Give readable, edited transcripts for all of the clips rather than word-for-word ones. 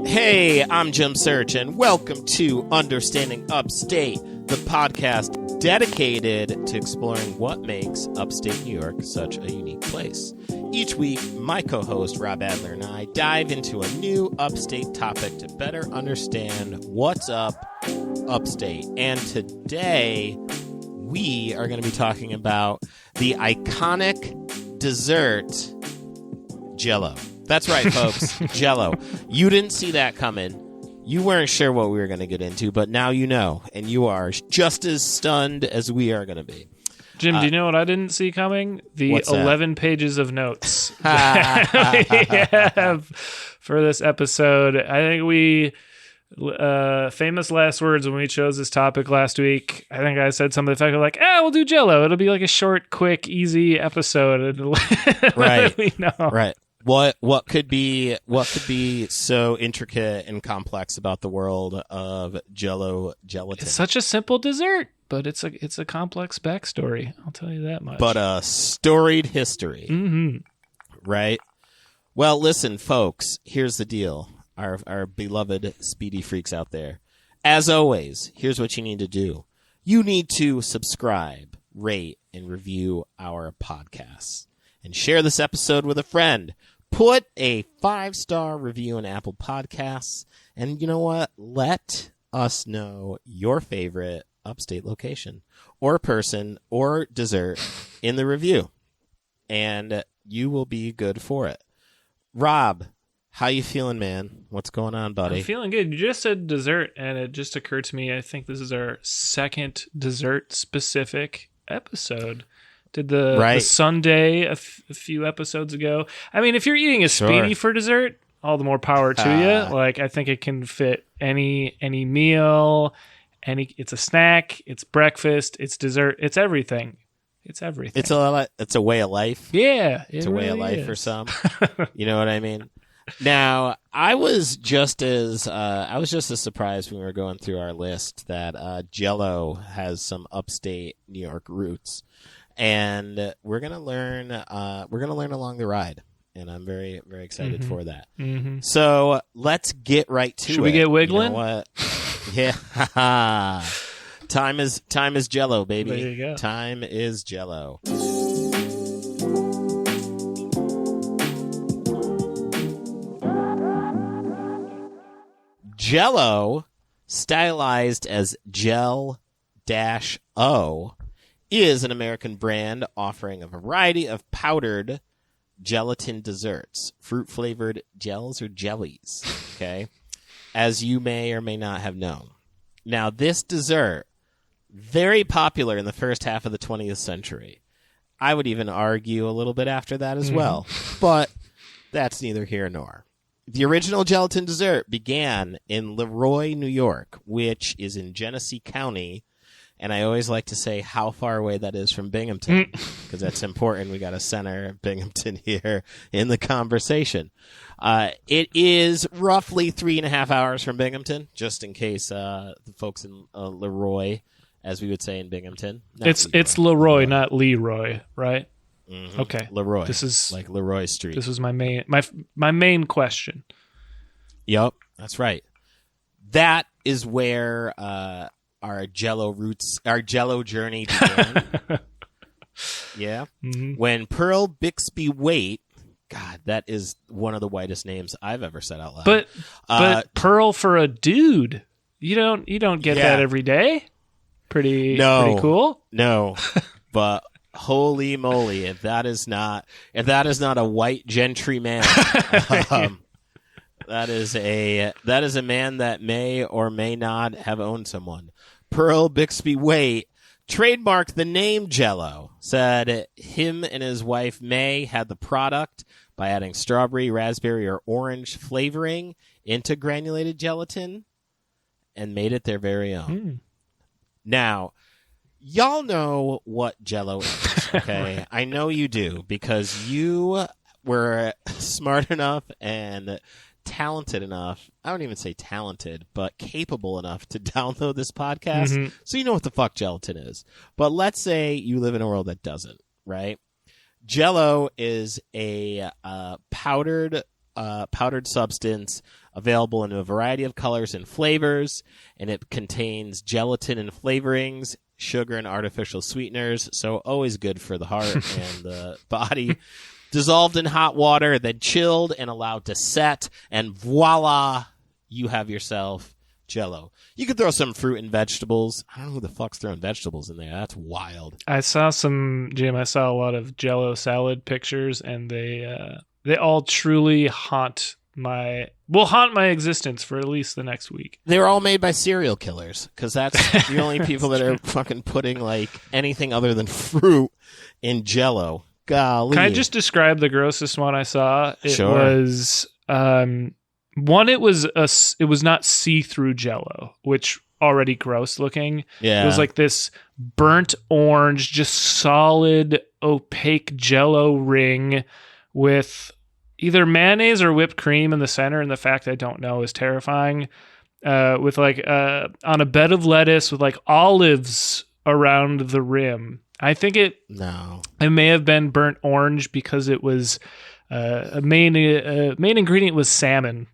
Hey, I'm Jim Search, and welcome to Understanding Upstate, the podcast dedicated to exploring what makes upstate New York such a unique place. Each week, my co-host Rob Adler and I dive into a new upstate topic to better understand what's up upstate. And today, we are going to be talking about the iconic dessert Jell-O. That's right, folks. Jell-O. You didn't see that coming. You weren't sure what we were going to get into, but now you know, and you are just as stunned as we are going to be. Jim, do you know what I didn't see coming? The 11 pages of notes that we have for this episode. I think we, famous last words when we chose this topic last week, I think I said something to the effect of like, we'll do Jell-O. It'll be like a short, quick, easy episode. Right. We know. Right. What could be so intricate and complex about the world of Jell-O gelatin? It's such a simple dessert, but it's a complex backstory. I'll tell you that much. But a storied history. Mm-hmm. Right? Well, listen, folks, here's the deal. Our beloved speedy freaks out there. As always, here's what you need to do. You need to subscribe, rate, and review our podcasts. And share this episode with a friend. Put a 5-star review on Apple Podcasts. And you know what? Let us know your favorite upstate location or person or dessert in the review. And you will be good for it. Rob, how you feeling, man? What's going on, buddy? I'm feeling good. You just said dessert, and it just occurred to me, I think this is our second dessert-specific episode. Did the Sunday a few episodes ago. I mean, if you're eating a speedy for dessert, all the more power to you. Like, I think it can fit any meal. It's a snack. It's breakfast. It's dessert. It's everything. It's everything. It's a way of life. Yeah, it's a way of life for some. You know what I mean? Now, I was just as surprised when we were going through our list that Jell-O has some upstate New York roots. And we're gonna learn along the ride, and I'm very, very excited for that. Mm-hmm. So let's get right to it. Should we get wiggling? You know what? Yeah. Time is Jell-O, baby. There you go. Time is Jell-O. Jell-O, stylized as Jell-O, is an American brand offering a variety of powdered gelatin desserts, fruit-flavored gels or jellies, okay, as you may or may not have known. Now, this dessert, very popular in the first half of the 20th century. I would even argue a little bit after that as well, but that's neither here nor. The original gelatin dessert began in LeRoy, New York, which is in Genesee County. And I always like to say how far away that is from Binghamton, because that's important. We got to center Binghamton here in the conversation. It is roughly 3.5 hours from Binghamton, just in case the folks in LeRoy, as we would say in Binghamton. It's LeRoy, not Leroy, right? Mm-hmm. Okay, LeRoy. This is like LeRoy Street. This was my main question. Yep, that's right. That is where our Jell-O roots, our Jell-O journey began. Yeah. Mm-hmm. When Pearl Bixby Waite, God, that is one of the whitest names I've ever said out loud. But Pearl for a dude, you don't get that every day. Pretty cool. No, but holy moly, if that is not a white gentry man. That is a man that may or may not have owned someone. Pearl Bixby Waite trademarked the name Jell-O, said him and his wife May had the product by adding strawberry, raspberry, or orange flavoring into granulated gelatin and made it their very own. Now, y'all know what Jell-O is, okay? I know you do, because you were smart enough and talented enough, I don't even say talented, but capable enough to download this podcast, so you know what the fuck gelatin is. But let's say you live in a world that doesn't, right? Jell-O is a powdered powdered substance available in a variety of colors and flavors, and it contains gelatin and flavorings, sugar and artificial sweeteners, so always good for the heart and the body. Dissolved in hot water, then chilled and allowed to set, and voila, you have yourself Jell-O. You could throw some fruit and vegetables. I don't know who the fuck's throwing vegetables in there. That's wild. I saw a lot of Jell-O salad pictures, and they all truly haunt my existence for at least the next week. They were all made by serial killers, because that's the only people that are fucking putting like anything other than fruit in Jell-O. Golly. Can I just describe the grossest one I saw? It was it was not see-through Jell-O, which already gross looking. Yeah. It was like this burnt orange, just solid opaque Jell-O ring with either mayonnaise or whipped cream in the center, and the fact I don't know is terrifying. With like on a bed of lettuce with like olives around the rim. I think it may have been burnt orange because it was a main ingredient was salmon.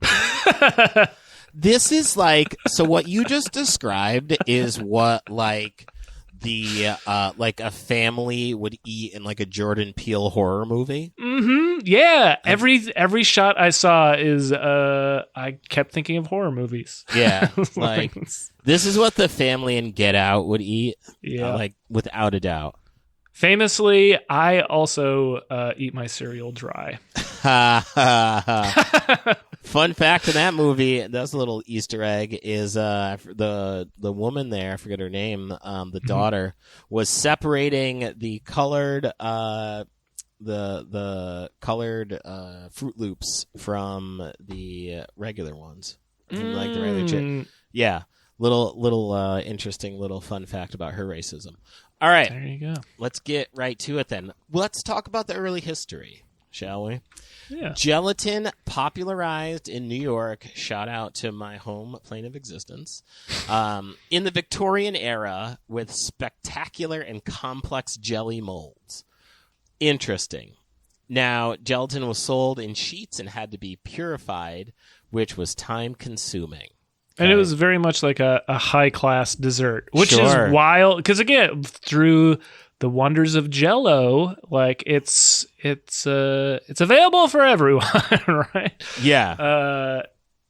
This is like, so what you just described is what like the like a family would eat in like a Jordan Peele horror movie. Mm-hmm. Yeah. Every shot I saw is I kept thinking of horror movies. Yeah. Like this is what the family in Get Out would eat. Yeah. Like without a doubt. Famously, I also eat my cereal dry. Fun fact in that movie, that's a little Easter egg, is the woman there, I forget her name, the daughter, was separating the colored the colored Fruit Loops from the regular ones, like the regular chip. Yeah, little interesting little fun fact about her racism. All right, there you go. Let's get right to it then. Let's talk about the early history, shall we? Yeah. Gelatin popularized in New York, shout out to my home plane of existence, in the Victorian era with spectacular and complex jelly molds. Interesting. Now, gelatin was sold in sheets and had to be purified, which was time-consuming. And it was very much like a high-class dessert, which Sure. is wild. Because, again, through the wonders of Jell-O, like it's available for everyone, right? Yeah.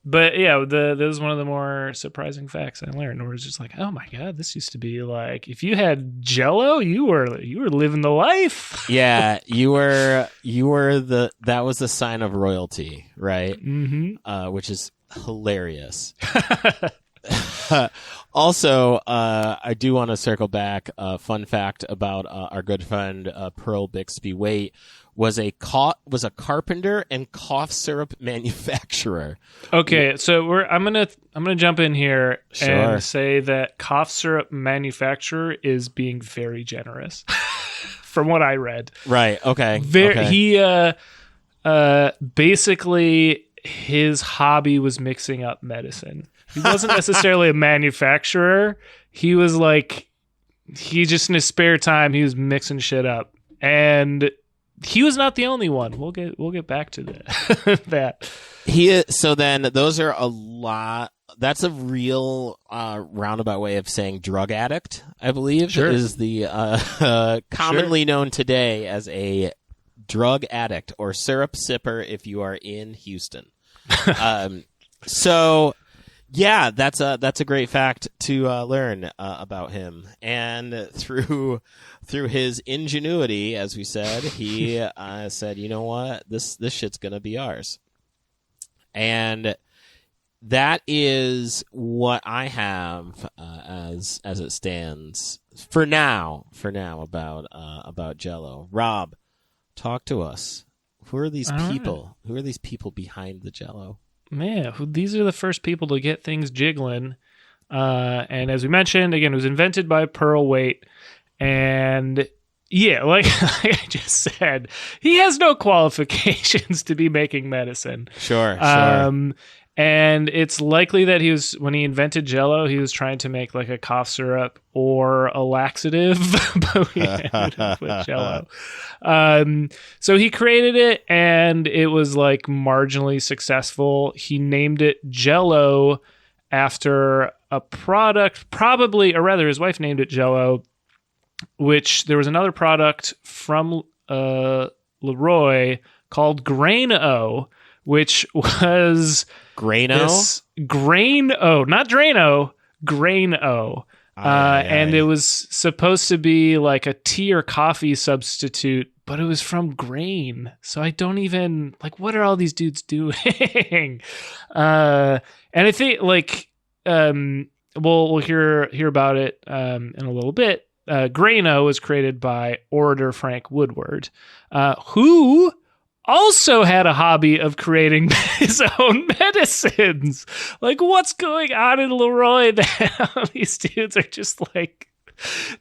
But yeah, that was one of the more surprising facts I learned. Where it's just like, oh my god, this used to be like if you had Jell-O, you were living the life. Yeah, you were that was the sign of royalty, right? Mm-hmm. Which is hilarious. Also, I do want to circle back. Fun fact about our good friend Pearl Bixby Waite was a carpenter and cough syrup manufacturer. Okay, so I'm gonna jump in here Sure. and say that cough syrup manufacturer is being very generous, from what I read. Right. Okay. He basically his hobby was mixing up medicine. He wasn't necessarily a manufacturer. He was like, he just in his spare time he was mixing shit up, and he was not the only one. We'll get back to that. So then those are a lot. That's a real roundabout way of saying drug addict, I believe. Sure. Is the commonly known today as a drug addict or syrup sipper if you are in Houston. So yeah, that's a great fact to learn about him. And through his ingenuity, as we said, he said, you know what, this shit's gonna be ours. And that is what I have as it stands for now about Jell-O. Rob, talk to us. Who are these people? Right. Who are these people behind the Jell-O? Man, these are the first people to get things jiggling. And as we mentioned, again, it was invented by Pearl Waite. And yeah, like I just said, he has no qualifications to be making medicine. Sure. And it's likely that when he invented Jell-O, he was trying to make like a cough syrup or a laxative, but we ended up with Jell-O. So he created it, and it was like marginally successful. He named it Jell-O after a product, probably, or rather his wife named it Jell-O, which there was another product from LeRoy called Grain-O, which was Grain-O, not Drain-O, Grain-O. And it was supposed to be like a tea or coffee substitute, but it was from grain. So I don't even, like, what are all these dudes doing? And I think, like, we'll hear about it in a little bit. Grain-O was created by orator Frank Woodward, who also had a hobby of creating his own medicines. Like, what's going on in LeRoy that these dudes are just like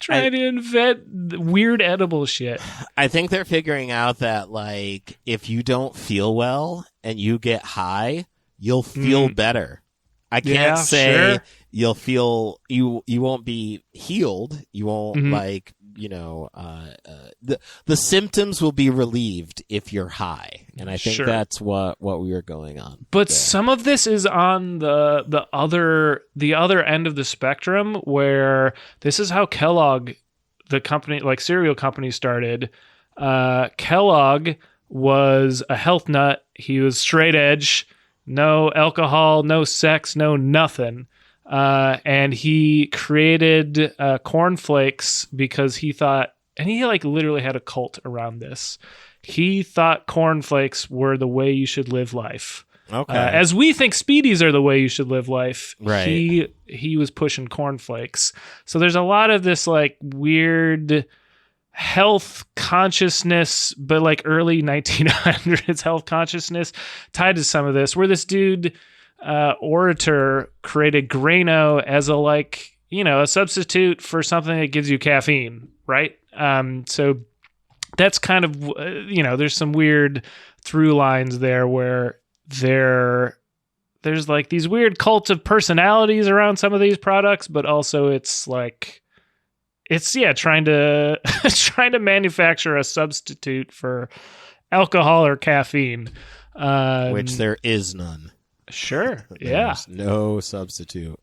trying to invent weird edible shit? I think they're figuring out that, like, if you don't feel well and you get high, you'll feel better. I can't say you'll feel you won't be healed. You won't like, you know, the symptoms will be relieved if you're high, and I think that's what we were going on. But some of this is on the other end of the spectrum, where this is how Kellogg, the company, like cereal company, started. Kellogg was a health nut. He was straight edge, no alcohol, no sex, no nothing. And he created cornflakes because he thought, and he like literally had a cult around this. He thought cornflakes were the way you should live life. Okay. As we think Speedies are the way you should live life, right. He was pushing cornflakes. So there's a lot of this like weird health consciousness, but like early 1900s health consciousness tied to some of this, where this dude orator created Grain-O as a, like, you know, a substitute for something that gives you caffeine, right? So that's kind of, you know, there's some weird through lines there where there's like these weird cults of personalities around some of these products, but also it's like, trying to manufacture a substitute for alcohol or caffeine, which there is none. Sure. There's no substitute.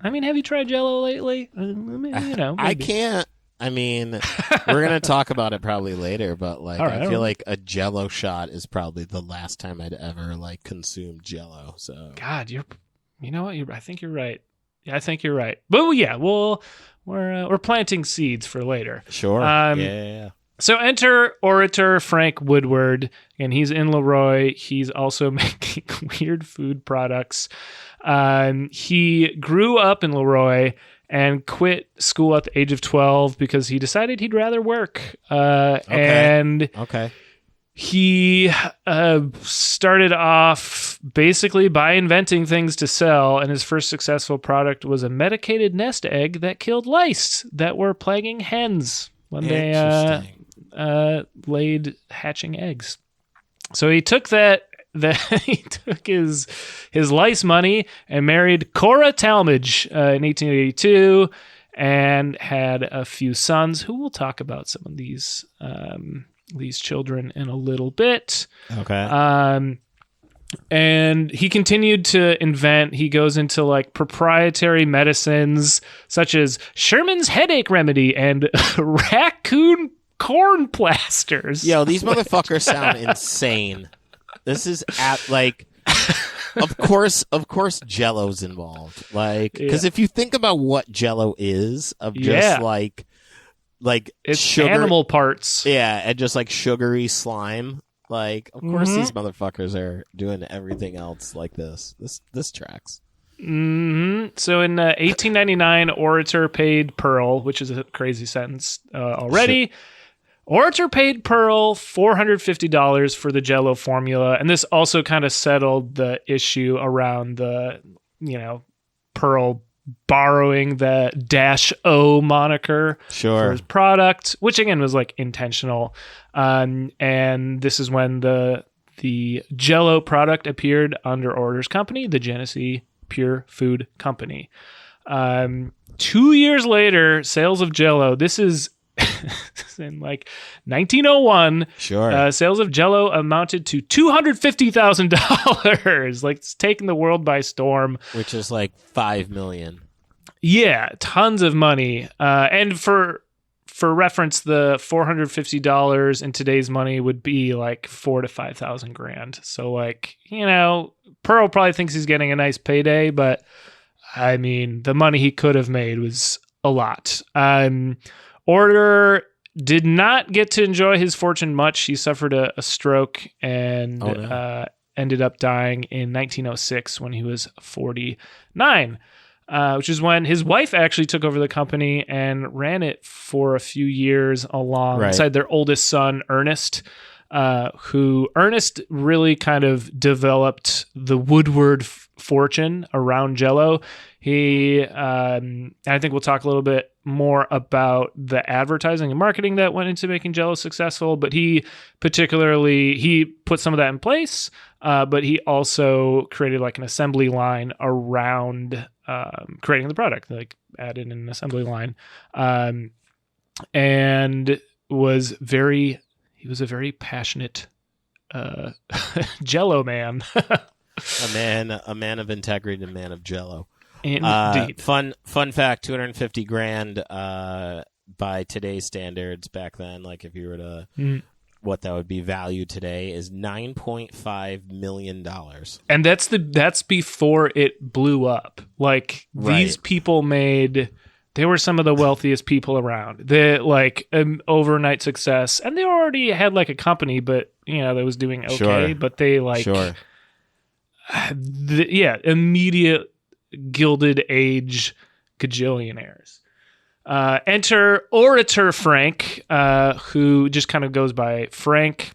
I mean, have you tried Jell-O lately? You know, maybe. I can't. I mean, we're gonna talk about it probably later, but like, right, I feel like a Jell-O shot is probably the last time I'd ever like consumed Jell-O. So, God, you know what? I think you're right. Yeah, I think you're right. But yeah, we're planting seeds for later. Sure. Yeah. So enter orator Frank Woodward, and he's in LeRoy. He's also making weird food products. He grew up in LeRoy and quit school at the age of 12 because he decided he'd rather work. And he started off basically by inventing things to sell, and his first successful product was a medicated nest egg that killed lice that were plaguing hens when they laid hatching eggs. So he took he took his lice money and married Cora Talmadge in 1882 and had a few sons, who we'll talk about some of these children in a little bit. Okay. And he continued to invent. He goes into like proprietary medicines such as Sherman's headache remedy and raccoon corn plasters. Yo, these motherfuckers sound insane. This is of course Jell-O's involved. Like, because if you think about what Jell-O is, of just like it's sugar, animal parts. Yeah, and just like sugary slime. Like, of course these motherfuckers are doing everything else like this. This tracks. Mm-hmm. So in 1899, Orator paid Pearl, which is a crazy sentence already. Sure. Orator paid Pearl $450 for the Jell-O formula, and this also kind of settled the issue around the, you know, Pearl borrowing the -O moniker for his product, which again was like intentional. And this is when the the Jell-O product appeared under Order's company, the Genesee Pure Food Company. 2 years later, sales of Jell-O, this is in like 1901. Sure. Sales of Jell-O amounted to $250,000. Like, it's taking the world by storm. Which is like $5 million. Yeah, tons of money. And for reference, the $450 in today's money would be like $4,000 to $5,000. So, like, you know, Pearl probably thinks he's getting a nice payday, but I mean, the money he could have made was a lot. Order did not get to enjoy his fortune much. He suffered a stroke and ended up dying in 1906 when he was 49. Which is when his wife actually took over the company and ran it for a few years alongside their oldest son, Ernest, who Ernest really kind of developed the Woodward fortune around Jell-O. I think we'll talk a little bit more about the advertising and marketing that went into making Jell-O successful, but he put some of that in place, but he also created like an assembly line around creating the product, like added an assembly line, and he was a very passionate Jell-O man. a man of integrity, a man of Jell-O. Indeed. Fun fact: $250,000 by today's standards. Back then, like if you were to what that would be valued today, is $9.5 million. And that's before it blew up. Like these people they were some of the wealthiest people around. They like an overnight success, and they already had like a company, but you know that was doing okay. Sure. But they immediate Gilded Age gajillionaires. Enter Orator Frank, who just kind of goes by Frank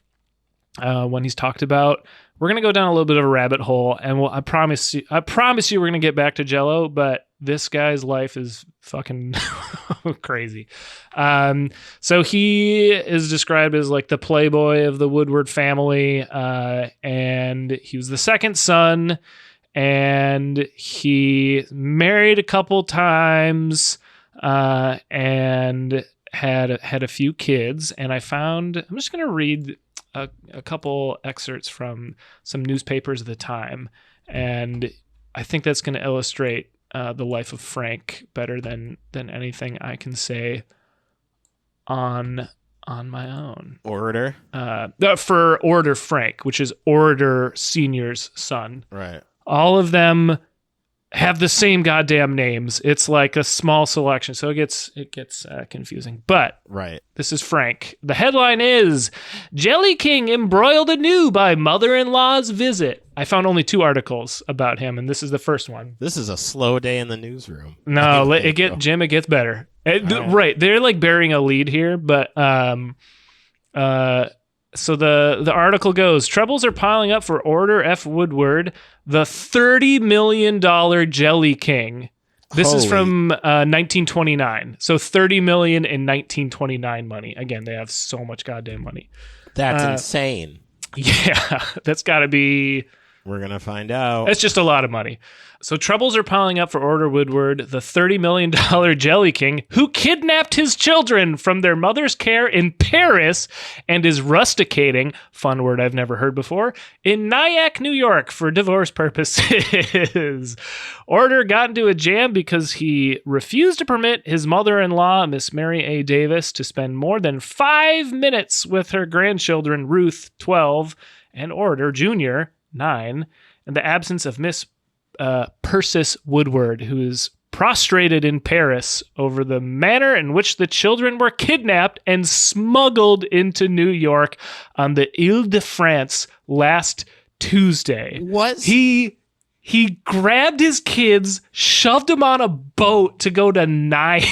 when he's talked about. We're gonna go down a little bit of a rabbit hole, and I promise you, we're gonna get back to Jell-O. But this guy's life is fucking crazy. So he is described as like the playboy of the Woodward family, and he was the second son. And he married a couple times and had a few kids. And I'm just going to read a couple excerpts from some newspapers of the time. And I think that's going to illustrate the life of Frank better than anything I can say on my own. Orator? For Orator Frank, which is Orator Sr.'s son. Right. All of them have the same goddamn names. It's like a small selection, so it gets confusing. But this is Frank. The headline is Jelly King embroiled anew by mother-in-law's visit. I found only 2 articles about him, and this is the first one. This is a slow day in the newsroom. No, it gets better. Right, they're like bearing a lead here, but so the article goes, troubles are piling up for Order F. Woodward, the $30 million Jelly King. This is from 1929. So $30 million in 1929 money. Again, they have so much goddamn money. That's insane. Yeah, that's got to be... We're going to find out. That's just a lot of money. So troubles are piling up for Order Woodward, the $30 million Jelly King, who kidnapped his children from their mother's care in Paris and is rusticating, fun word I've never heard before, in Nyack, New York for divorce purposes. Order got into a jam because he refused to permit his mother-in-law, Miss Mary A. Davis, to spend more than 5 minutes with her grandchildren, Ruth, 12, and Order, Jr., 9, in the absence of Miss Persis Woodward, who is prostrated in Paris over the manner in which the children were kidnapped and smuggled into New York on the Ile-de-France last Tuesday. What? He grabbed his kids, shoved them on a boat to go to Nyack.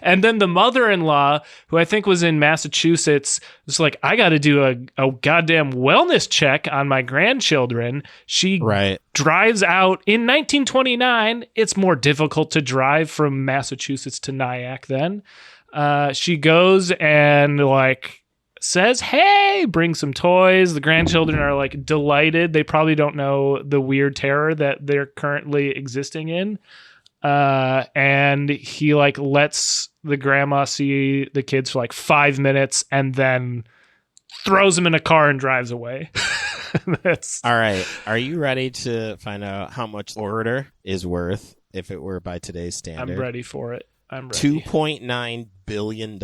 And then the mother-in-law, who I think was in Massachusetts, was like, I got to do a goddamn wellness check on my grandchildren. She drives out in 1929. It's more difficult to drive from Massachusetts to Nyack then. She goes and like says, hey, bring some toys. The grandchildren are like delighted. They probably don't know the weird terror that they're currently existing in. And he like lets the grandma see the kids for like 5 minutes and then throws them in a car and drives away. That's all right. Are you ready to find out how much Order is worth if it were by today's standard? I'm ready for it. I'm ready. $2.9 billion.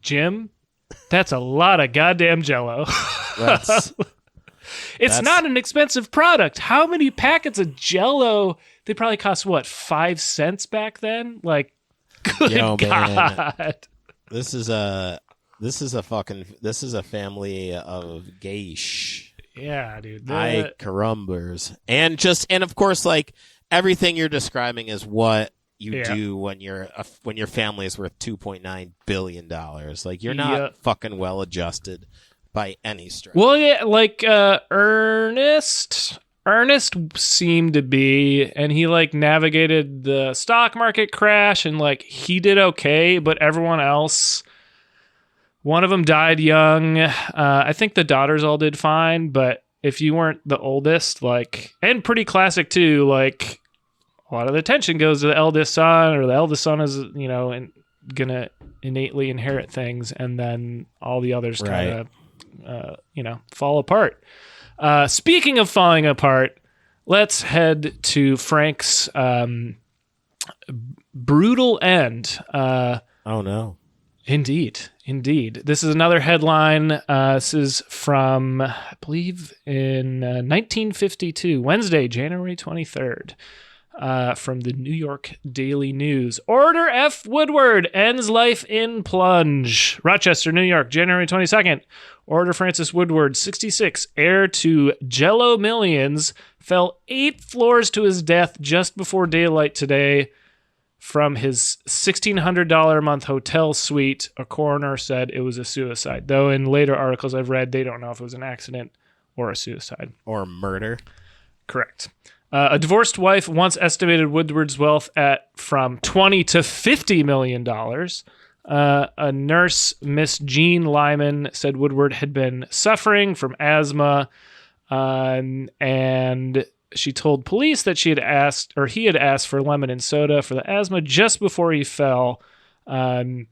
Jim, that's a lot of goddamn Jell-O. It's not an expensive product. How many packets of Jell-O? They probably cost, what, 5 cents back then? Like, good God. Man, this is a family of geish. Yeah, dude. Ay carumbers. And of course, like, everything you're describing is what you do when your family is worth $2.9 billion. Like, you're not fucking well adjusted by any stretch. Well, yeah, like Ernest seemed to be, and he like navigated the stock market crash, and like he did okay, but everyone else, one of them died young. I think the daughters all did fine, but if you weren't the oldest, like, and pretty classic too, like a lot of the attention goes to the eldest son, or the eldest son is, you know, gonna innately inherit things, and then all the others kind of fall apart. Speaking of falling apart, let's head to Frank's brutal end. Oh no. Indeed. This is another headline. This is from, I believe, in 1952, Wednesday, January 23rd. From the New York Daily News. Order F. Woodward ends life in plunge. Rochester, New York, January 22nd. Order Francis Woodward, 66, heir to Jell-O millions, fell 8 floors to his death just before daylight today from his $1,600 a month hotel suite. A coroner said it was a suicide, though in later articles I've read, they don't know if it was an accident or a suicide. Or murder. Correct. A divorced wife once estimated Woodward's wealth at from $20 to $50 million. A nurse, Miss Jean Lyman, said Woodward had been suffering from asthma, and she told police that he had asked for lemon and soda for the asthma just before he fell, and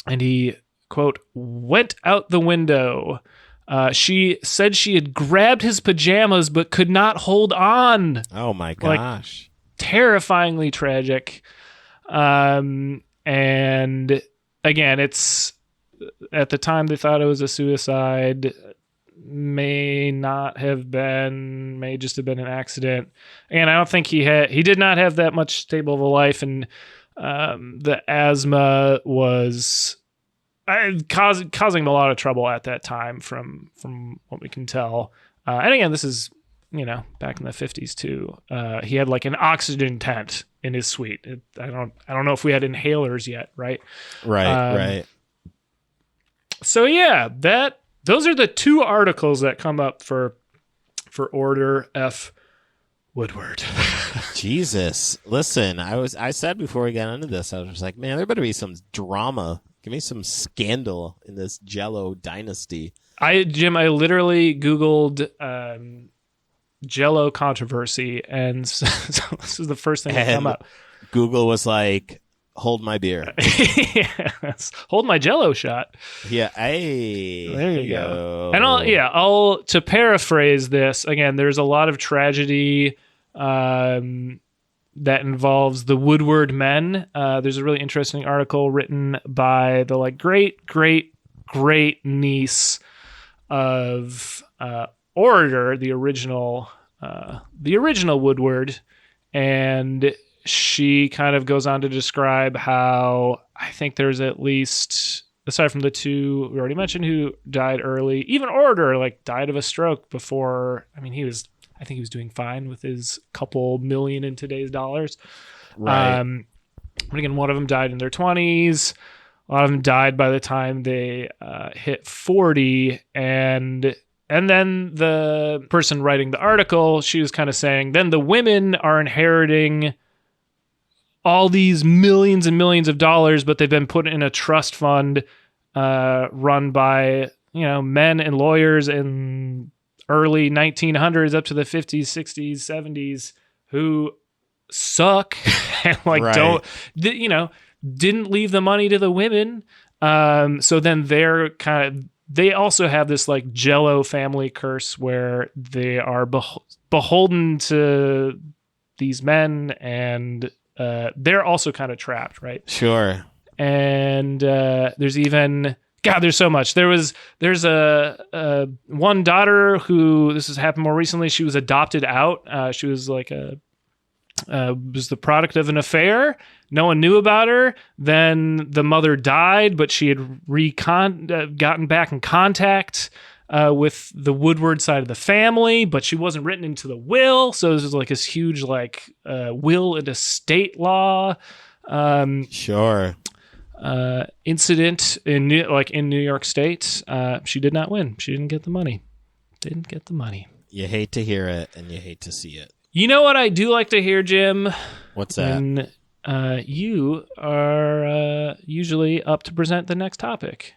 he, quote, went out the window. She said she had grabbed his pajamas but could not hold on. Oh my gosh. Like, terrifyingly tragic. And again, it's at the time they thought it was a suicide. May not have been, may just have been an accident. And I don't think he did not have that much stable of a life, and the asthma was causing him a lot of trouble at that time, from what we can tell. And again, this is, back in the 50s too. He had like an oxygen tent in his suite. I don't know if we had inhalers yet, right? Right. So yeah, those are the 2 articles that come up for Order F. Woodward. Jesus. Listen, I said before we got into this, I was just like, man, there better be some drama. Give me some scandal in this Jell-O dynasty. Jim, I literally Googled Jell-O controversy, and so this is the first thing that come up. Google was like, hold my beer. Yes. Hold my Jell-O shot. Yeah. Hey. There you go. And I'll to paraphrase this again, there's a lot of tragedy that involves the Woodward men. There's a really interesting article written by the great niece of Orator, the original Woodward, and she kind of goes on to describe how I think there's at least, aside from the 2 we already mentioned who died early, even Orator like died of a stroke before. I mean, I think he was doing fine with his couple million in today's dollars. Right. But again, one of them died in their 20s. A lot of them died by the time they hit 40. And then the person writing the article, she was kind of saying, then the women are inheriting all these millions and millions of dollars, but they've been put in a trust fund run by men and lawyers in early 1900s up to the 50s, 60s, 70s who suck and didn't leave the money to the women. So then they also have this like Jell-O family curse where they are beholden to these men, and they're also kind of trapped, right? Sure. And there's even there's so much. There's a one daughter who, this has happened more recently, she was adopted out. She was like was the product of an affair. No one knew about her. Then the mother died, but she had gotten back in contact with the Woodward side of the family, but she wasn't written into the will. So this is like this huge will and estate law sure incident in New York State. She did not win. She didn't get the money. You hate to hear it and you hate to see it. You know what I do like to hear, Jim? What's that? When you are usually up to present the next topic.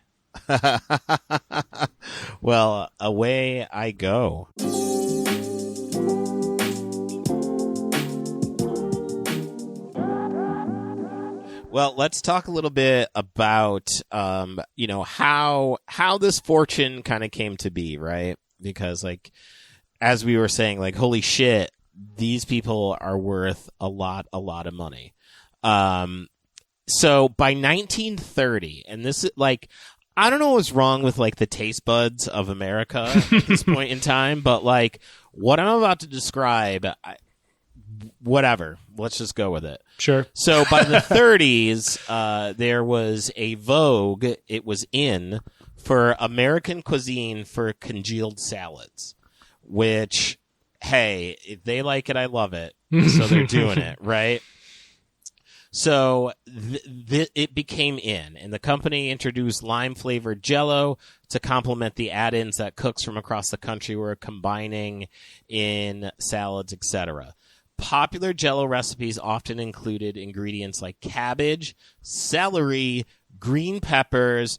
Well, away I go. Well, let's talk a little bit about how this fortune kind of came to be, right? Because as we were saying, holy shit, these people are worth a lot of money. So by 1930, and this is I don't know what's wrong with the taste buds of America at this point in time, but what I'm about to describe, whatever, let's just go with it. Sure. So by the 30s, there was a vogue. It was in for American cuisine for congealed salads, which, hey, if they like it, I love it. So they're doing it, right? So it became in, and the company introduced lime-flavored Jell-O to complement the add-ins that cooks from across the country were combining in salads, etc. Popular Jell-O recipes often included ingredients like cabbage, celery, green peppers,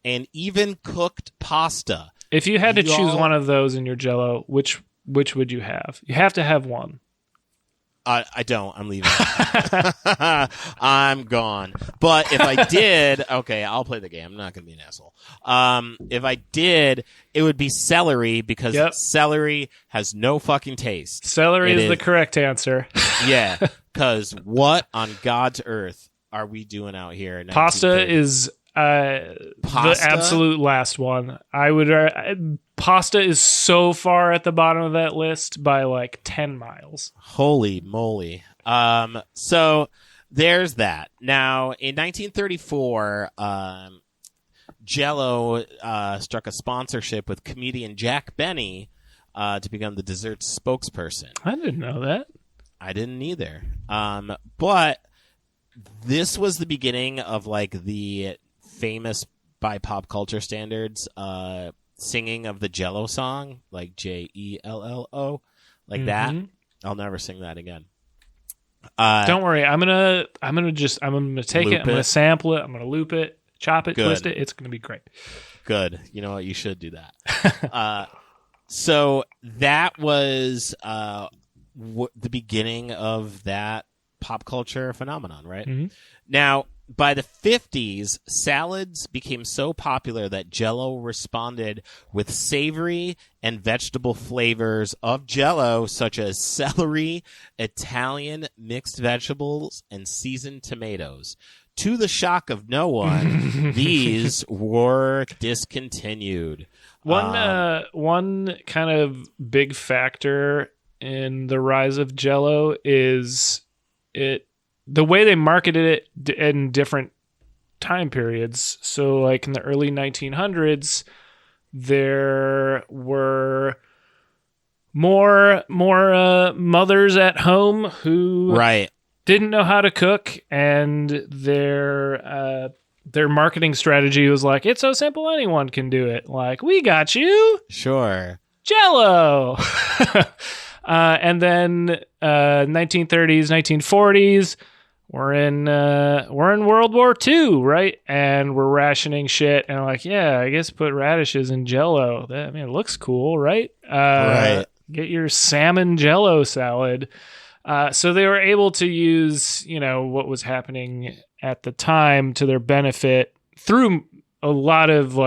and even cooked pasta. If you had to choose one of those in your Jell-O, which would you have? You have to have one. I don't. I'm leaving. I'm gone. But if I did, okay, I'll play the game. I'm not going to be an asshole. If I did, it would be celery because celery has no fucking taste. Celery is the correct answer. Yeah, because what on God's earth are we doing out here? In Pasta is the absolute last one. I would. Pasta is so far at the bottom of that list by 10 miles. Holy moly. So there's that. Now, in 1934, Jell-O struck a sponsorship with comedian Jack Benny to become the dessert spokesperson. I didn't know that. I didn't either. But this was the beginning of the famous by pop culture standards singing of the Jell-O song, Jello, that. I'll never sing that again. Don't worry, I'm gonna take it. I'm gonna sample it. I'm gonna loop it, chop it, twist it. It's gonna be great. Good. You know what? You should do that. So that was the beginning of that pop culture phenomenon, right? Mm-hmm. Now, by the 50s, salads became so popular that Jell-O responded with savory and vegetable flavors of Jell-O, such as celery, Italian mixed vegetables, and seasoned tomatoes. To the shock of no one, these were discontinued. One kind of big factor in the rise of Jell-O is the way they marketed it in different time periods. So in the early 1900s, there were more mothers at home who didn't know how to cook, and their marketing strategy was it's so simple, anyone can do it. We got you. Sure. Jell-O. And then 1930s, 1940s, we're in World War II, right? And we're rationing shit, and I'm like, yeah, I guess put radishes in Jell-O. It looks cool, right? Right. Get your salmon Jell-O salad. So they were able to use, what was happening at the time to their benefit through a lot of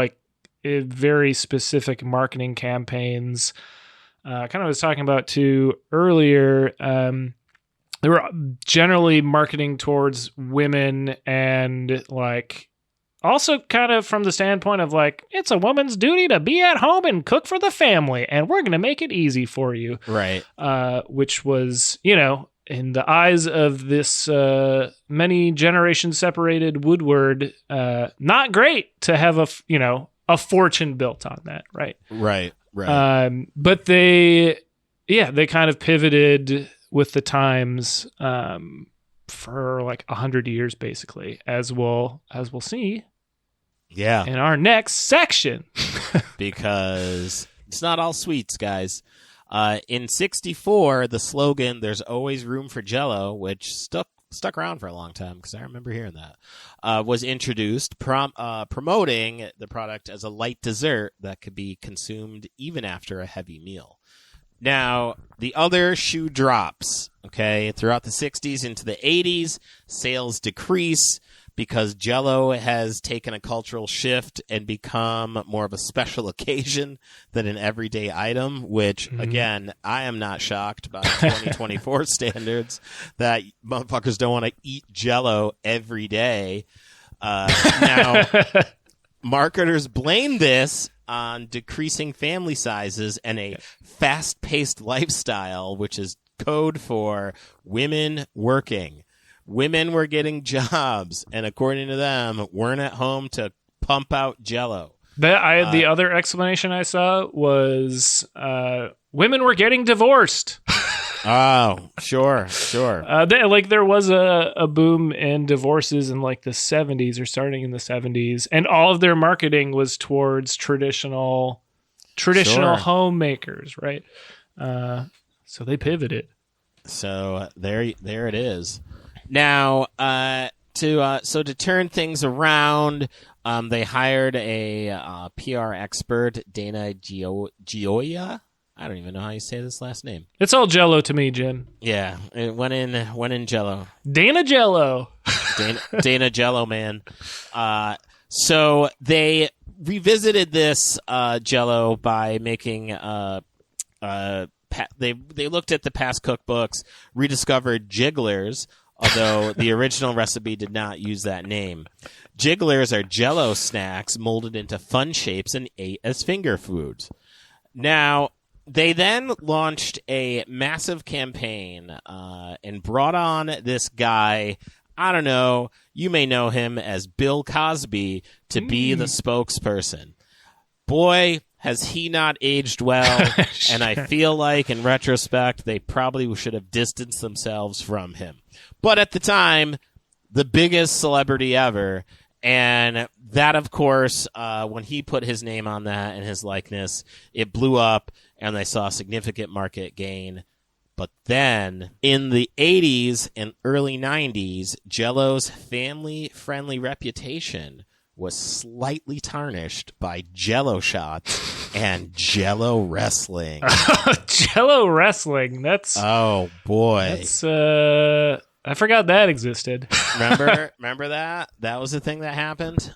very specific marketing campaigns. Kind of was talking about too earlier. They were generally marketing towards women and also kind of from the standpoint of it's a woman's duty to be at home and cook for the family, and we're going to make it easy for you. Right. Which was, in the eyes of this many generations separated Woodward, not great to have a fortune built on that. Right. Right. Right. But they kind of pivoted with the times for 100 years, basically, as we'll see. Yeah. In our next section. Because it's not all sweets, guys. In 1964, the slogan, "There's always room for Jell-O," which stuck around for a long time because I remember hearing that, was introduced, promoting the product as a light dessert that could be consumed even after a heavy meal. Now, the other shoe drops, okay? Throughout the 60s into the 80s, sales decrease because Jell-O has taken a cultural shift and become more of a special occasion than an everyday item, which, again, I am not shocked by 2024 standards that motherfuckers don't want to eat Jell-O every day. Now, marketers blame this on decreasing family sizes and a fast-paced lifestyle, which is code for women working. Women were getting jobs, and according to them, weren't at home to pump out Jell-O. The other explanation I saw was women were getting divorced. Oh, sure. There was a boom in divorces in the 70s or starting in the 70s, and all of their marketing was towards traditional homemakers, right? So they pivoted. So there it is. Now, to turn things around, they hired a PR expert, Dana Gioia. I don't even know how you say this last name. It's all Jell-O to me, Jim. Yeah, it went in Jell-O. Dana Jell-O. Dana Jell-O, man. So they revisited this Jell-O by making they looked at the past cookbooks, rediscovered Jigglers, although the original recipe did not use that name. Jigglers are Jell-O snacks molded into fun shapes and ate as finger foods. Now, they then launched a massive campaign and brought on this guy, I don't know, you may know him as Bill Cosby, to be the spokesperson. Boy, has he not aged well, Sure. And I feel like, in retrospect, they probably should have distanced themselves from him. But at the time, the biggest celebrity ever, and that, of course, when he put his name on that and his likeness, it blew up, and they saw significant market gain. But then, in the 80s and early 90s, Jell-O's family-friendly reputation was slightly tarnished by Jell-O shots and Jell-O wrestling. Jell-O wrestling. Oh boy. I forgot that existed. Remember that? That was the thing that happened.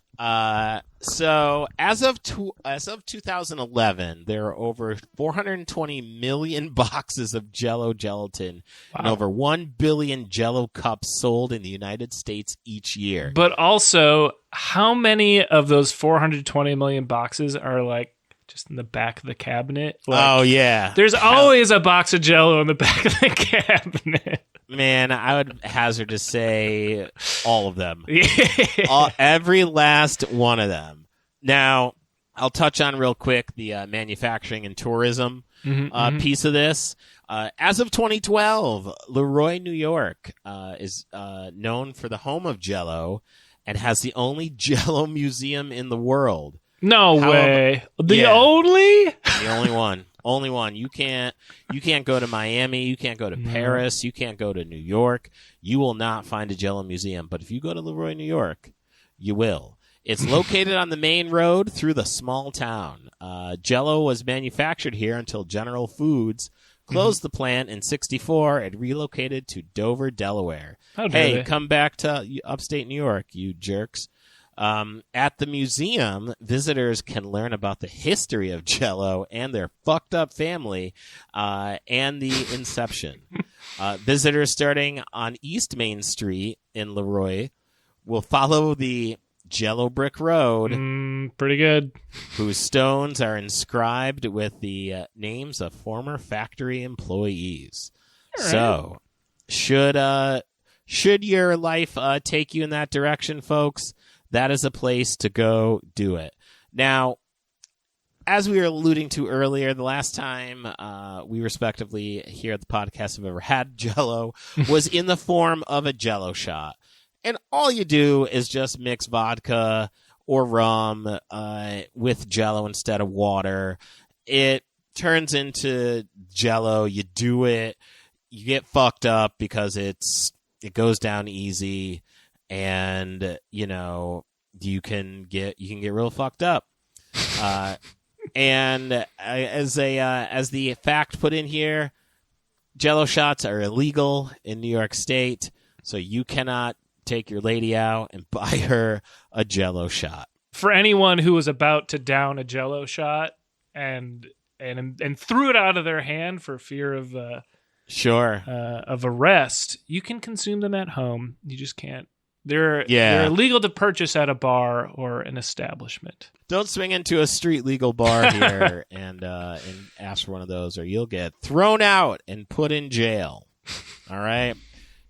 So as of 2011, there are over 420 million boxes of Jell-O gelatin and over 1 billion Jell-O cups sold in the United States each year. But also, how many of those 420 million boxes are just in the back of the cabinet? Oh yeah, there's always a box of Jell-O in the back of the cabinet. Man, I would hazard to say all of them. Yeah. Every last one of them. Now, I'll touch on real quick the manufacturing and tourism piece of this. As of 2012, LeRoy, New York is known for the home of Jell-O and has the only Jell-O museum in the world. No way. The only? The only one. Only one. You can't go to Miami. You can't go to Paris. You can't go to New York. You will not find a Jell-O museum. But if you go to LeRoy, New York, you will. It's located on the main road through the small town. Jell-O was manufactured here until General Foods closed the plant in '64 and relocated to Dover, Delaware. Hey, come back to upstate New York, you jerks. At the museum, visitors can learn about the history of Jell-O and their fucked up family and the inception. Visitors starting on East Main Street in LeRoy will follow the Jell-O brick road. Pretty good. Whose stones are inscribed with the names of former factory employees. Right. So, should your life take you in that direction, folks? That is a place to go do it. Now, as we were alluding to earlier, the last time we respectively here at the podcast have ever had Jell-O was in the form of a Jell-O shot. And all you do is just mix vodka or rum with Jell-O instead of water. It turns into Jell-O. You do it. You get fucked up because it goes down easy, and you can get real fucked up. And as the fact put in here, Jell-O shots are illegal in New York State, so you cannot take your lady out and buy her a Jell-O shot. For anyone who was about to down a Jell-O shot and threw it out of their hand for fear of of arrest, you can consume them at home. You just can't. They're illegal to purchase at a bar or an establishment. Don't swing into a street legal bar here and ask for one of those, or you'll get thrown out and put in jail. All right,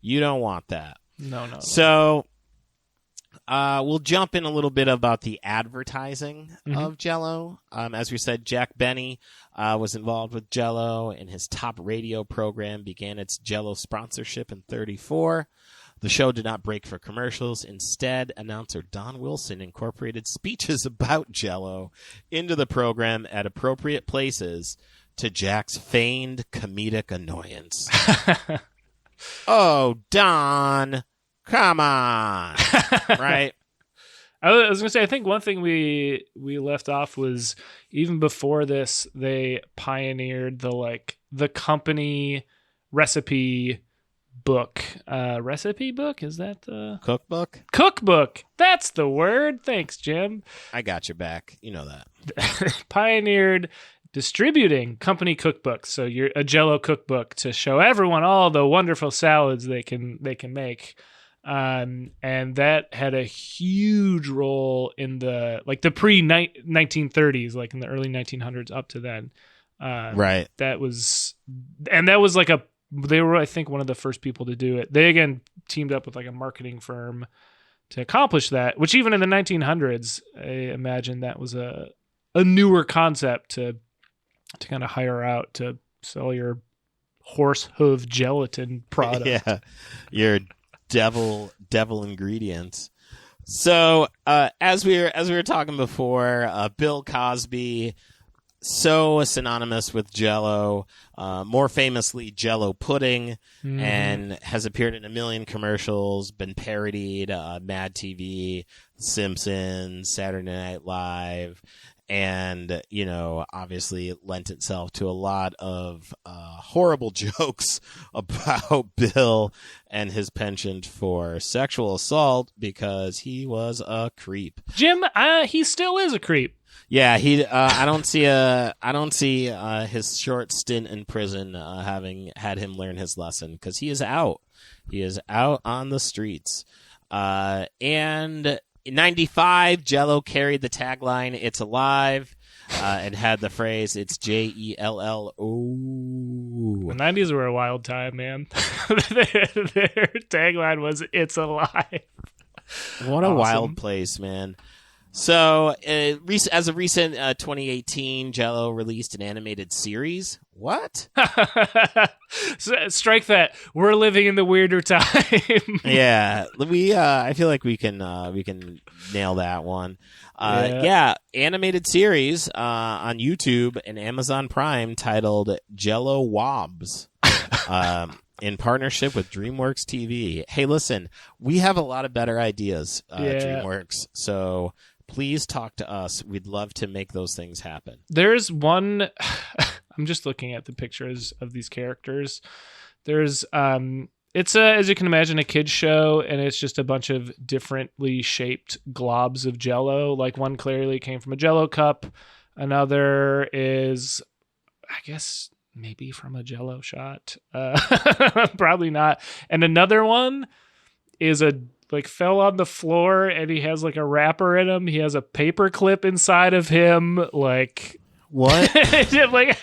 you don't want that. No. So we'll jump in a little bit about the advertising of Jell-O. As we said, Jack Benny was involved with Jell-O, and his top radio program began its Jell-O sponsorship in '34. The show did not break for commercials. Instead, announcer Don Wilson incorporated speeches about Jell-O into the program at appropriate places to Jack's feigned comedic annoyance. Oh, Don, come on. Right? I was going to say, I think one thing we left off was even before this, they pioneered the company recipe book. Recipe book? Is that the cookbook? Cookbook. That's the word. Thanks, Jim. I got your back. You know that. Pioneered distributing company cookbooks. So you're a Jell-O cookbook to show everyone all the wonderful salads they can make. And that had a huge role in the pre-1930s, like in the early 1900s up to then. Right. That was they were, I think, one of the first people to do it. They, again, teamed up with a marketing firm to accomplish that, which even in the 1900s, I imagine that was a newer concept to kind of hire out to sell your horse hoof gelatin product. Yeah, your devil ingredients. So as we were talking before, Bill Cosby, so synonymous with Jell-O, more famously Jell-O pudding, and has appeared in a million commercials, been parodied, Mad TV, Simpsons, Saturday Night Live, and obviously lent itself to a lot of horrible jokes about Bill and his penchant for sexual assault because he was a creep. Jim, he still is a creep. Yeah, he. I don't see his short stint in prison having had him learn his lesson, because he is out. He is out on the streets. And in '95, Jell-O carried the tagline "It's alive." It had the phrase "It's Jello." The '90s were a wild time, man. Their tagline was "It's alive." What a wild place, man. So, as of recent 2018, Jell-O released an animated series. What? Strike that. We're living in the weirder time. Yeah, I feel like we can nail that one. Animated series on YouTube and Amazon Prime titled Jell-O Wobs. In partnership with DreamWorks TV. Hey, listen, we have a lot of better ideas, DreamWorks. So please talk to us. We'd love to make those things happen. There's one. I'm just looking at the pictures of these characters. There's it's as you can imagine, a kid's show, and it's just a bunch of differently shaped globs of Jell-O. Like one clearly came from a Jell-O cup. Another is, I guess, maybe from a Jell-O shot. Probably not. And another one is fell on the floor, and he has like a wrapper in him. He has a paper clip inside of him. Like what? Like,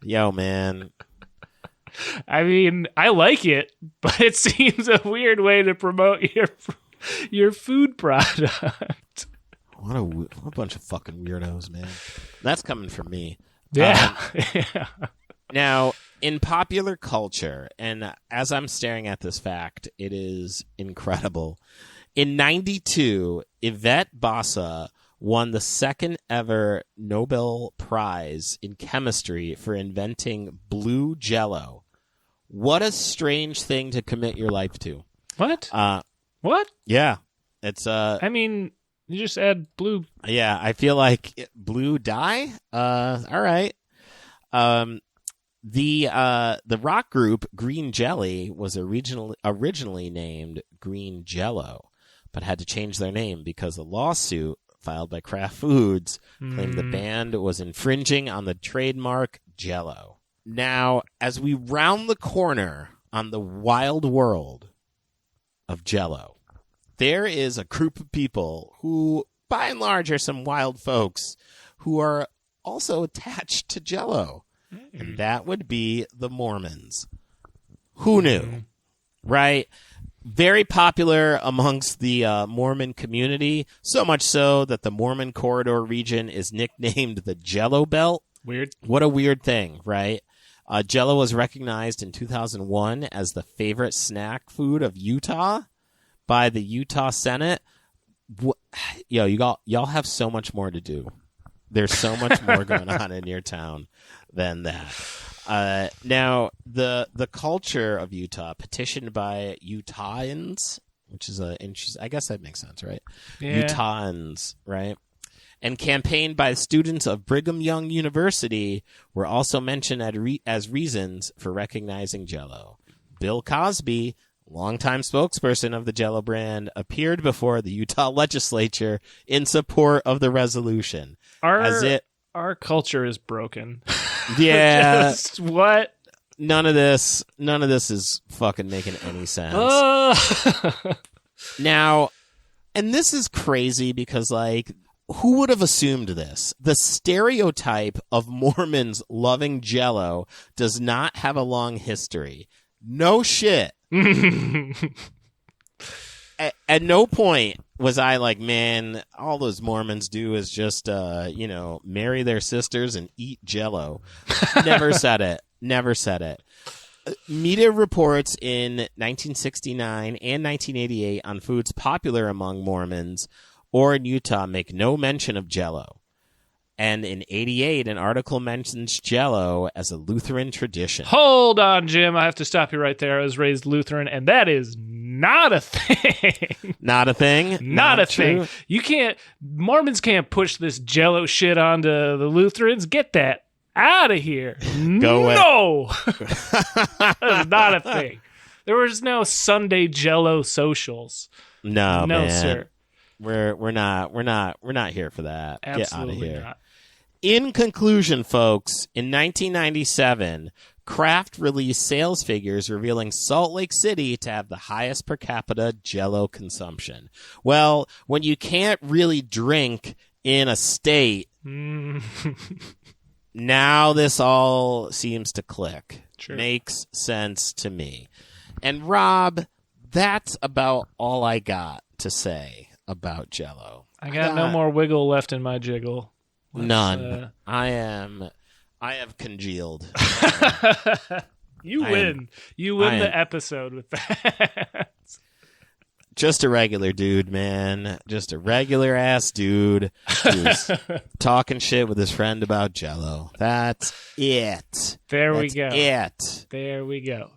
yo, man. I mean, I like it, but it seems a weird way to promote your food product. What a bunch of fucking weirdos, man. That's coming from me. Yeah. Now, in popular culture, and as I'm staring at this fact, it is incredible. In 92, Yvette Bassa won the second ever Nobel Prize in chemistry for inventing blue Jell-O. What a strange thing to commit your life to. What? What? Yeah. It's I mean, you just add blue. Yeah, I feel like blue dye. All right. The rock group Green Jelly was originally named Green Jell-O, but had to change their name because a lawsuit filed by Kraft Foods claimed the band was infringing on the trademark Jell-O. Now, as we round the corner on the wild world of Jell-O, there is a group of people who, by and large, are some wild folks who are also attached to Jell-O. And that would be the Mormons. Who knew? Right? Very popular amongst the Mormon community, so much so that the Mormon Corridor region is nicknamed the Jell-O Belt. Weird. What a weird thing, right? Jell-O was recognized in 2001 as the favorite snack food of Utah by the Utah Senate. Yo, y'all have so much more to do. There's so much more going on in your town than that. Now, the culture of Utah, petitioned by Utahans, which is I guess that makes sense, right? Yeah. Utahans, right? And campaigned by students of Brigham Young University were also mentioned as reasons for recognizing Jell-O. Bill Cosby, longtime spokesperson of the Jell-O brand, appeared before the Utah legislature in support of the resolution. Our culture is broken. Yeah. Just, what? None of this is fucking making any sense. Now, and this is crazy because, like, who would have assumed this? The stereotype of Mormons loving Jell-O does not have a long history. No shit. At no point was I like, man, all those Mormons do is just, marry their sisters and eat Jell-O. Never said it. Never said it. Media reports in 1969 and 1988 on foods popular among Mormons or in Utah make no mention of Jell-O. And in 88, an article mentions Jell-O as a Lutheran tradition. Hold on, Jim. I have to stop you right there. I was raised Lutheran, and that is not a thing. Not a thing? Not a thing. Mormons can't push this Jell-O shit onto the Lutherans. Get that out of here. Go away. No. That is not a thing. There was no Sunday Jell-O socials. No, man. Sir. We're not here for that. Absolutely Get out of here. Not. In conclusion, folks, in 1997, Kraft released sales figures revealing Salt Lake City to have the highest per capita Jell-O consumption. Well, when you can't really drink in a state, now this all seems to click. Sure. Makes sense to me. And Rob, that's about all I got to say about Jell-O. I got no more wiggle left in my jiggle. None. I have congealed. You win. You win the episode with that. Just a regular dude, man. Just a regular ass dude who's talking shit with his friend about Jell-O. That's it. There we go. It. There we go.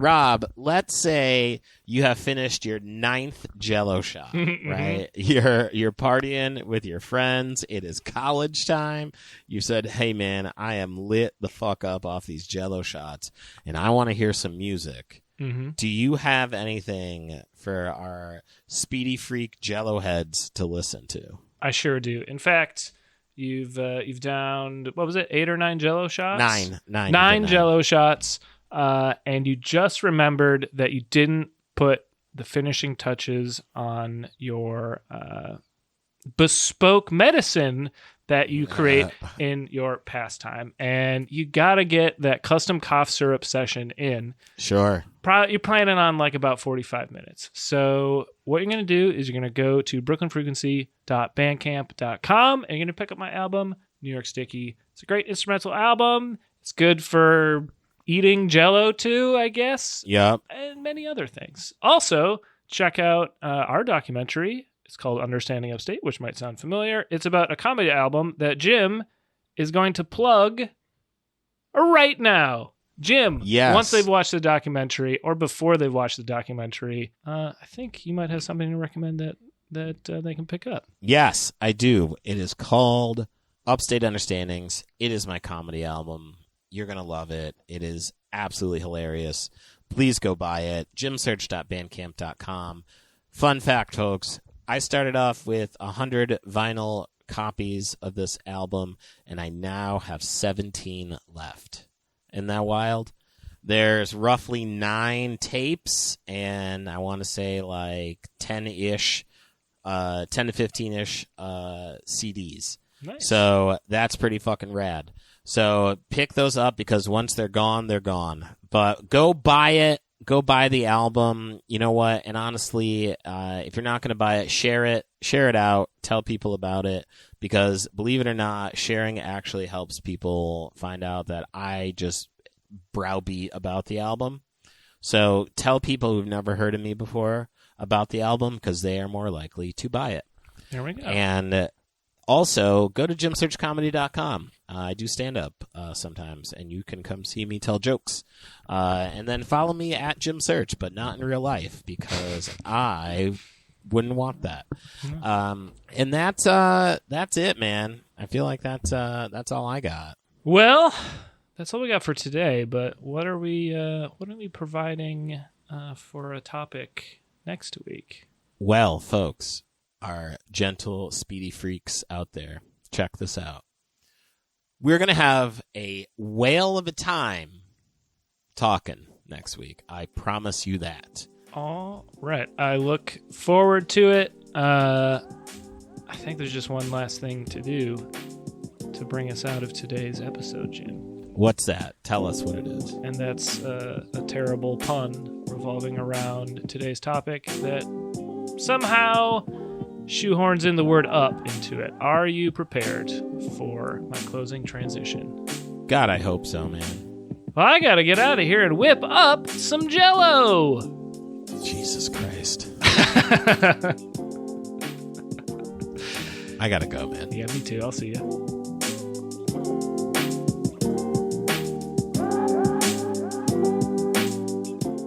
Rob, let's say you have finished your 9th Jell-O shot, right? You're partying with your friends. It is college time. You said, hey, man, I am lit the fuck up off these Jell-O shots, and I want to hear some music. Mm-hmm. Do you have anything for our speedy freak Jell-O heads to listen to? I sure do. In fact, you've downed, what was it, 8 or 9 Jell-O shots? Nine Jell-O shots. And you just remembered that you didn't put the finishing touches on your bespoke medicine that you create in your pastime. And you got to get that custom cough syrup session in. Sure. You're planning on like about 45 minutes. So what you're going to do is you're going to go to brooklynfrequency.bandcamp.com and you're going to pick up my album, New York Sticky. It's a great instrumental album. It's good for eating Jell-O too, I guess. Yep. And many other things. Also, check out our documentary. It's called Understanding Upstate, which might sound familiar. It's about a comedy album that Jim is going to plug right now. Jim, yes. Once they've watched the documentary or before they've watched the documentary, I think you might have something to recommend that they can pick up. Yes, I do. It is called Upstate Understandings. It is my comedy album. You're going to love it. It is absolutely hilarious. Please go buy it. jimsearch.bandcamp.com. Fun fact, folks. I started off with 100 vinyl copies of this album, and I now have 17 left. Isn't that wild? There's roughly 9 tapes, and I want to say like 10-ish, 10 to 15-ish CDs. Nice. So that's pretty fucking rad. So pick those up because once they're gone, they're gone. But go buy it. Go buy the album. You know what? And honestly, if you're not going to buy it, share it out, tell people about it, because believe it or not, sharing actually helps people find out that I just browbeat about the album. So tell people who've never heard of me before about the album because they are more likely to buy it. There we go. And also, go to jimsearchcomedy.com. I do stand-up sometimes, and you can come see me tell jokes. And then follow me at Jim Search, but not in real life, because I wouldn't want that. And that's it, man. I feel like that's all I got. Well, that's all we got for today, but what are we providing for a topic next week? Well, folks, our gentle, speedy freaks out there, check this out. We're going to have a whale of a time talking next week. I promise you that. All right. I look forward to it. I think there's just one last thing to do to bring us out of today's episode, Jim. What's that? Tell us what it is. And that's a terrible pun revolving around today's topic that somehow shoehorns in the word up into it. Are you prepared for my closing transition? God, I hope so, man. Well, I gotta get out of here and whip up some Jell-O. Jesus Christ. I gotta go, man. Yeah, me too. I'll see you.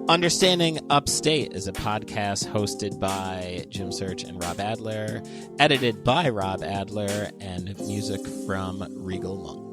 Understanding Upstate is a podcast hosted by Jim Search and Rob Adler, edited by Rob Adler, and music from Regal Monk.